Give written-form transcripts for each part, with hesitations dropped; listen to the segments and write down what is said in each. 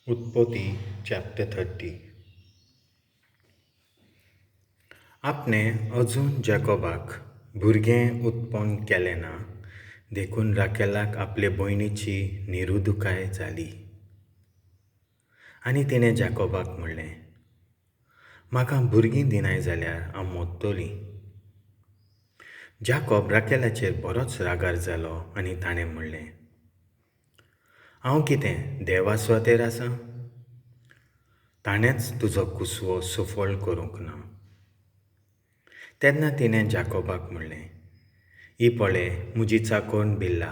Utpoti chapter 30. आपणें अजून जॅकोबाक भुरगें उत्पन्न केलें ना देखून राकेलाक आपले भयणीची निरुदुकाय जाली. आनी तिणें जॅकोबाक म्हणलें, म्हाका भुरगीं दिनाय जाल्यार हांव मोडटोली. जॅकोब राकेलाचेर बरोच रागार जालो आनी ताणें म्हणलें, हांव कितें देवास्वातेर आसां? ताणेंच तुजो कुसवो सफळ करूंक ना. तेन्ना तिणें जॅकोबाक म्हणलें, ही पळय म्हजी चाकोण बिल्ला,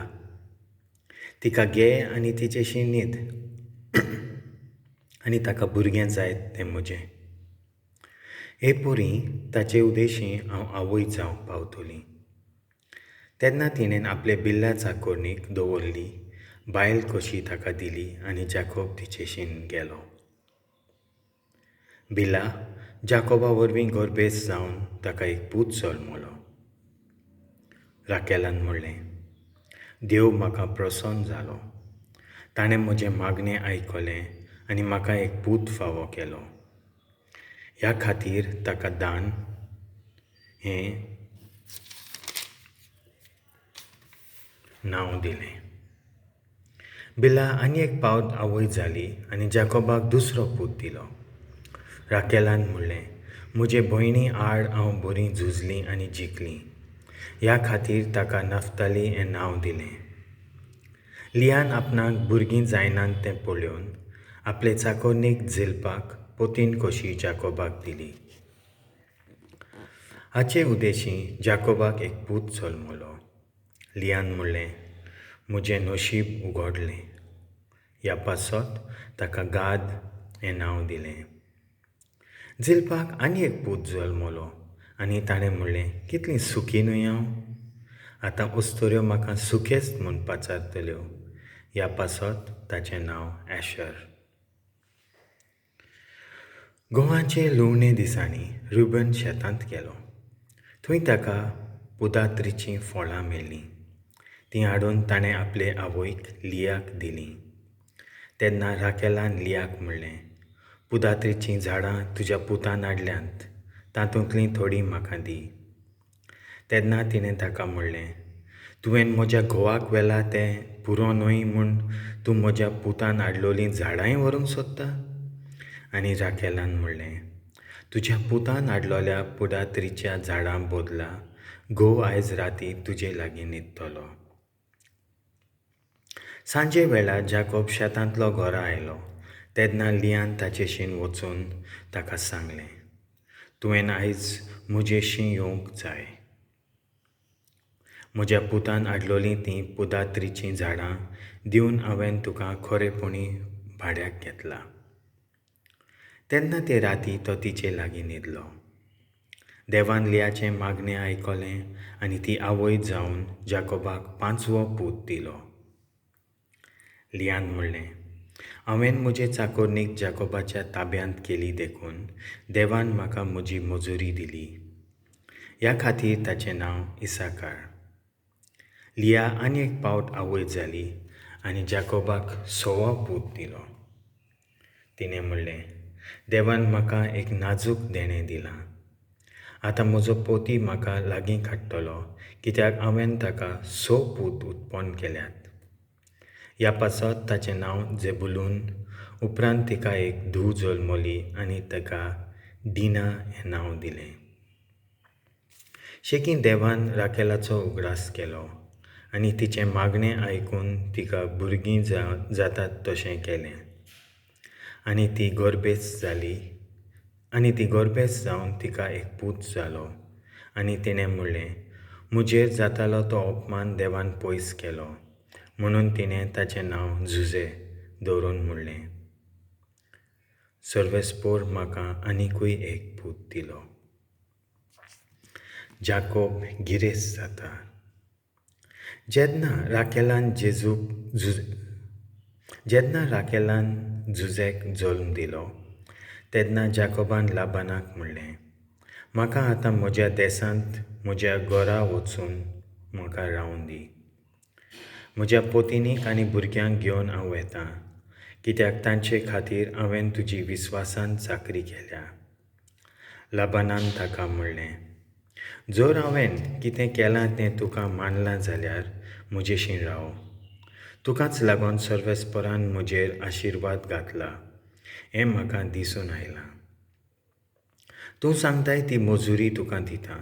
तिका घे आनी तिचेशी न्हीद आनी ताका भुरगें जायत तें म्हजें. हे पुरी ताचे उदेशी हांव आवय जावंक पावतोली. तेन्ना तिणें आपले बिल्ला चाकोरणीक दवरली, बायल कशी ताका दिली आनी जॅकोब तिचेशीन गेलो. बिला जॅकोबा वरवीं गोरबेस जावन ताका एक पूत जल्मलो. राकेलान म्हणलें, देव म्हाका प्रसन्न जालो. ताणें म्हजें मागणें आयकलें आनी म्हाका एक पूत फावो केलो. ह्या खातीर ताका दान हें नांव दिलें. बिला आनी एक पावट आवय जाली आनी जॅकोबाक दुसरो पूत दिलो. राकेलान म्हणलें, म्हजे भयणी आड हांव बरी झुजलीं आनी जिखलीं. ह्या खातीर ताका नफ्ताली हें नांव दिलें. लियान आपणाक भुरगीं जायनात तें पळोवन आपले चाकोरणीक झिल्पाक पोतीन कशी जॅकोबाक दिली. हाचे उदेशी जॅकोबाक एक पूत जल्मलो. लियान म्हणलें, म्हजें नशीब उगडलें. ह्या पासत ताका गाद हें नांव दिलें. झिल्पाक आनी एक पूत जल्मलो आनी ताणें म्हणलें, कितलीं सुखी न्हय हांव. आतां अस्तुऱ्यो म्हाका सुखेस्त म्हूण पाचारतल्यो. ह्या पासत ताचें नांव ॲशर. गोवाचे लुवणे दिसांनी रुबन शेतांत गेलो. थंय ताका पुदात्रीचीं फळां मेळ्ळीं. तीं हाडून ताणें आपले आवयक लियाक दिलीं. तेन्ना राकेलान लियाक म्हणलें, पुदात्रीचीं झाडां तुज्या पुतान हाडल्यांत, तातूंतलीं थोडीं म्हाका दी. तेन्ना तिणें ताका म्हणलें, तुवें म्हज्या घोवाक व्हेला तें पुरो न्हय म्हूण तूं म्हज्या पुतान हाडलोलीं झाडांय व्हरूंक सोदता. आनी राकेलान म्हणलें, तुज्या पुतान हाडलोल्या पुदात्रीच्या झाडां बदला घोव आयज राती तुजे लागीं न्हिदतलो. सांजे वेळार जॅकोब शेतांतलो घरा आयलो. तेन्ना लियान ताचेशीन वचून ताका सांगलें, तुवें आयज म्हजेशीं येवंक जाय. म्हज्या पुतान हाडलोलीं तीं पुदात्रीचीं झाडां दिवन हांवें तुका खरेपणी भाड्याक घेतला. तेन्ना ते राती तो तिचे लागीं न्हिदलो. देवान लियाचें मागणें आयकलें आनी ती आवय जावन जॅकोबाक 5वो पूत दिलो. लियान म्हणलें, हांवें म्हजे चाकोरणीक जॅकोबाच्या ताब्यांत केली देखून देवान म्हाका म्हजी मजुरी दिली. ह्या खातीर ताचें नांव इसाकार. लिया आनी एक पावट आवय जाली आनी जॅकोबाक 6वो पूत दिलो. तिणें म्हणलें, देवान म्हाका एक नाजूक देणें दिलां. आतां म्हजो पोती म्हाका लागीं काडटलो कित्याक हांवें ताका 6 पूत उत्पन्न केल्यात. ह्या पासत ताचें नांव जेबुलून. उपरांत तिका एक धूव जल्मली आनी ताका डिना हें नांव दिलें. शेकी देवान राकेलाचो उगडास केलो आनी तिचें मागणें आयकून तिका भुरगीं जातात तशें केलें. आनी ती गोरबेस जावन तिका एक पूत जालो. आनी तिणें म्हणलें, म्हजेर जातालो तो अपमान देवान पयस केलो. म्हणून तिणें ताचें नांव झुजे दवरून म्हणलें, सर्वेस्पोर म्हाका आनिकूय एक पूत दिलो. जॅकोब गिरेस्त जाता. जेन्ना राकेलान झुजेक जल्म दिलो तेन्ना जॅकोबान लाबानाक म्हणलें, म्हाका आतां म्हज्या देसांत म्हज्या घरा वचून म्हाका रावूं दी. म्हज्या पोतिनीक आनी भुरग्यांक घेवन हांव वेतां. कित्याक तांचे खातीर हांवें तुजी विस्वासान चाकरी केल्या. लाबानान ताका म्हणलें, जर हांवें कितें केलां तें तुका मानलां जाल्यार म्हजेशीं राव. तुकाच लागून सर्वेस्परान म्हजेर आशिर्वाद घातला हें म्हाका दिसून आयलां. तूं सांगताय ती मजुरी तुका दिता.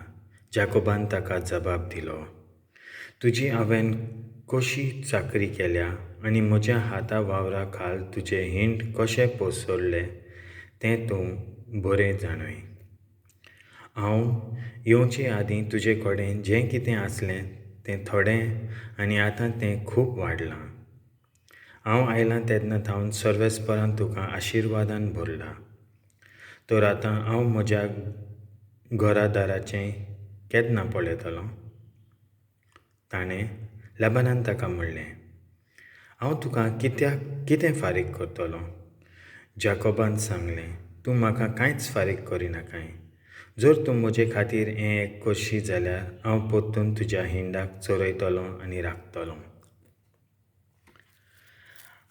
जाकोबान ताका जबाब दिलो, तुजी हांवें कशी चाकरी केल्या आनी म्हज्या हाता वावरा खाल तुजें हिंड कशें पोसोरलें तें तूं बरें जाणय. हांव येवचे आदीं तुजे कडेन जें कितें आसलें तें थोडें आनी आतां तें खूब वाडलां. हांव आयलां तेन्ना थावन सर्वेस्परान तुका आशिर्वादान भरला. तर आतां हांव म्हज्या घरादाराचें केन्ना पळयतलों? ताणें लाबानान ताका म्हणलें, हांव तुका कितें फारीक करतलों? जाकोबान सांगलें, तूं म्हाका कांयच फारीक करिनाकाय. जर तूं म्हजे खातीर हें करशी जाल्यार हांव परतून तुज्या हिंडाक चरयतलों आनी राखतलों.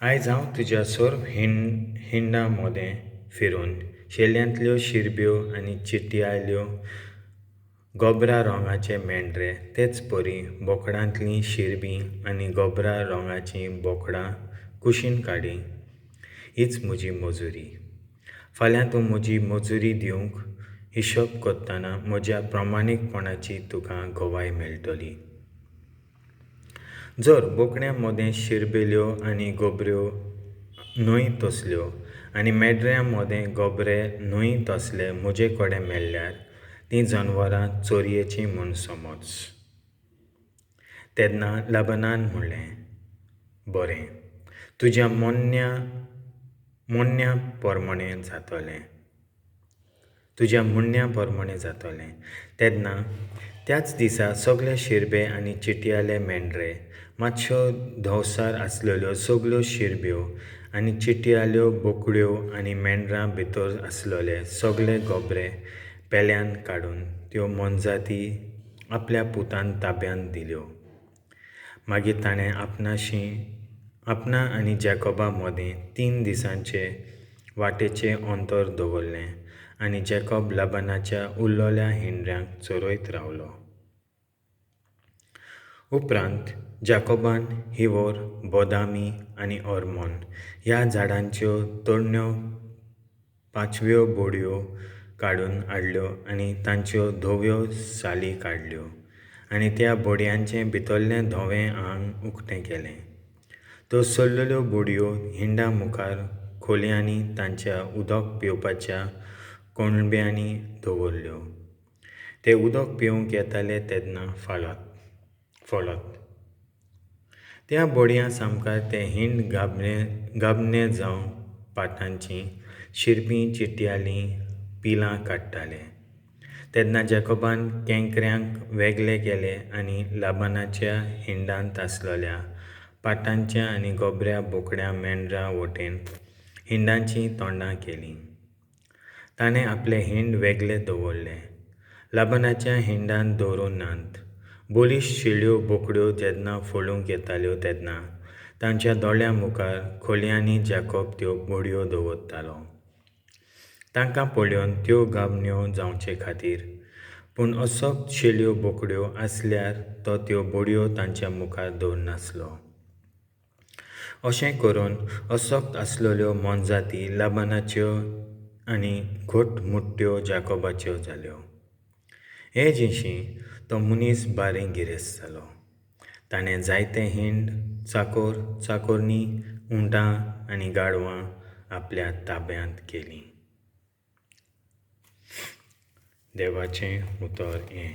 आयज हांव तुज्या सर्व हिंडा मोदें फिरून शेल्यांतल्यो शिरब्यो आनी चिट्याल्यो गोबरा रंगाचे मेंढरे तेच परी बोकडांतलीं शिरबीं आनी गोबरा रंगाचीं बोकडां कुशीन काडी. हीच म्हजी मजुरी. फाल्यां तूं म्हजी मजुरी दिवंक हिशोब करतना म्हज्या प्रामाणीकपणाची तुका गवाय मेळटली. जर बोकड्यां मोदें शिरबेल्यो आनी गोबऱ्यो न्हय तसल्यो आनी मेंढऱ्यां मोदें गोबरे न्हय तसले म्हजे कडेन मेळ्ळ्यार तीं जनवरां चोरयेचीं म्हूण समज. तेन्ना लाबानान म्हणलें, बरें, तुज्या म्हणण्या प्रमाणें जातलें. तेन्ना त्याच दिसा सगळे शिरबे आनी चिट्याले मेंढरे, मातश्यो धवसार आसलेल्यो सगळ्यो शिरब्यो आनी चिट्याल्यो बोकड्यो आनी मेंढरां भितर आसलेले सगळे गोबरे पेल्यान काडून त्यो मोनजाती आपल्या पुतान ताब्यांत दिल्यो. मागीर ताणें आपणा आनी जाकोबा मोदें 3 दिसांचे वाटेचें अंतर दवरलें आनी जाकोब लाबानाच्या उरलोल्या हिंड्यांक चरयत रावलो. उपरांत जाकोबान हिवोर, बोदामी आनी ओर्मोन ह्या झाडांच्यो तोरण्यो 5व्यो बोडयो काडून हाडल्यो आनी तांच्यो धव्यो साली काडल्यो आनी त्या बोडयांचें भितरलें धवें आंग उक्तें केलें. त्यो सल्लल्यो बोडयो हिंडा मुखार खोलयांनी तांच्या उदक पिवपाच्या कोळंब्यांनी दवरल्यो. ते उदक पिवंक येताले तेन्ना फोडत. त्या बोडयां सामकार तें हिंड गाबणें जावन पाटांचीं शिरबीं चिट्यालीं पिलां काडटाले. तेन्ना जाकोबान केंकऱ्यांक वेगळे केले आनी लाबानाच्या हिंडांत आसलेल्या पाटांच्या आनी गोबऱ्या बोकड्या मेंढरां वटेन हिंडांचीं तोंडां केलीं. ताणें आपले हिंड वेगळे दवरले, लाबानाच्या हिंडांत दवरूं नात. बोलिश शेळ्यो बोकड्यो जेन्ना फोडूंक येताल्यो तेन्ना तांच्या दोळ्यां मुखार खोलयांनी जाकोब त्यो बोडयो दवरतालो, तांकां पळोवन त्यो गाबण्यो जावचे खातीर. पूण असोच शेळ्यो बोकड्यो आसल्यार तो त्यो बोडयो तांच्या मुखार दवरनासलो. अशें करून असोक्त आसलेल्यो मोनजाती लाबानाच्यो आनी घोटमुट्ट्यो जाकोबाच्यो जाल्यो. हे दिशीं तो मनीस बारीक गिरेस्त जालो. ताणें जायते हिंड, चाकोरनी, उंटां आनी गाडवां आपल्या ताब्यांत केलीं. देवाचें उतर हें.